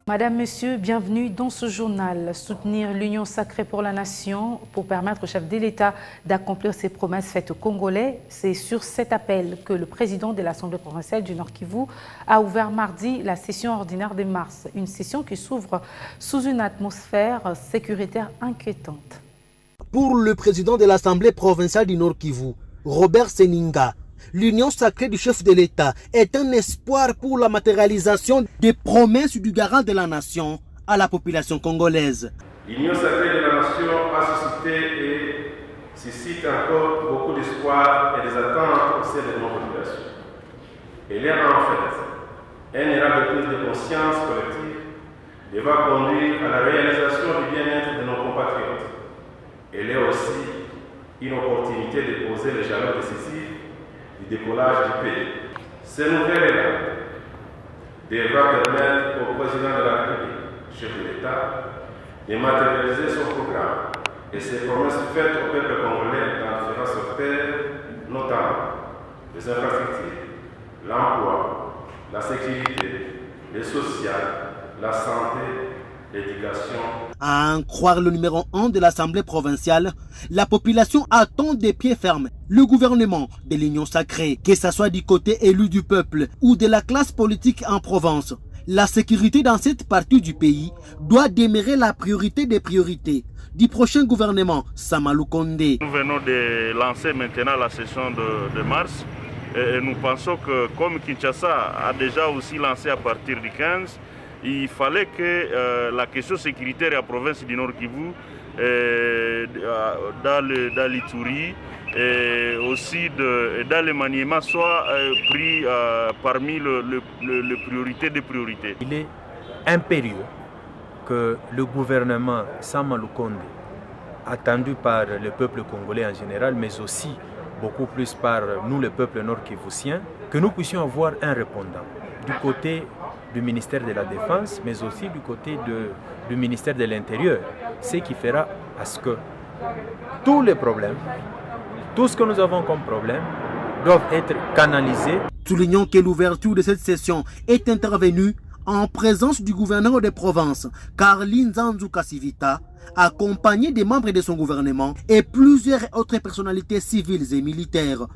Madame, Monsieur, bienvenue dans ce journal. Soutenir l'Union sacrée pour la nation pour permettre au chef de l'État d'accomplir ses promesses faites aux Congolais. C'est sur cet appel que le président de l'Assemblée provinciale du Nord Kivu a ouvert mardi la session ordinaire de mars. Une session qui s'ouvre sous une atmosphère sécuritaire inquiétante. Pour le président de l'Assemblée provinciale du Nord Kivu, Robert Seninga, l'union sacrée du chef de l'État est un espoir pour la matérialisation des promesses du garant de la nation à la population congolaise. L'union sacrée de la nation a suscité et suscite encore beaucoup d'espoir et des attentes au sein de nos populations. Elle est en fait un élan de prise de conscience collective devant conduire à la réalisation du bien-être de nos compatriotes. Elle est aussi une opportunité de poser les jalons décisifs du décollage du pays. Ces nouvelles élan devra permettre au président de la République, chef de l'État, de matérialiser son programme et ses promesses faites au peuple congolais dans différents secteurs, notamment les infrastructures, l'emploi, la sécurité, le social, la santé, l'éducation. À en croire le numéro 1 de l'Assemblée provinciale, la population attend des pieds fermes le gouvernement de l'Union sacrée, que ce soit du côté élu du peuple ou de la classe politique en province. La sécurité dans cette partie du pays doit demeurer la priorité des priorités du prochain gouvernement Samalou Kondé. Nous venons de lancer maintenant la session de mars et nous pensons que comme Kinshasa a déjà aussi lancé à partir du 15, il fallait que la question sécuritaire à la province du Nord Kivu, dans l'Ituri et aussi dans le maniement soit pris parmi les priorités des priorités. Il est impérieux que le gouvernement Samalou Kondé, attendu par le peuple congolais en général, mais aussi beaucoup plus par nous, le peuple nord-kivusien, que nous puissions avoir un répondant du côté du ministère de la Défense, mais aussi du côté du ministère de l'Intérieur, ce qui fera à ce que tous les problèmes, tout ce que nous avons comme problème, doivent être canalisés. Soulignons que l'ouverture de cette session est intervenue en présence du gouverneur de province, Karline Zanzu Kassivita, accompagné des membres de son gouvernement et plusieurs autres personnalités civiles et militaires.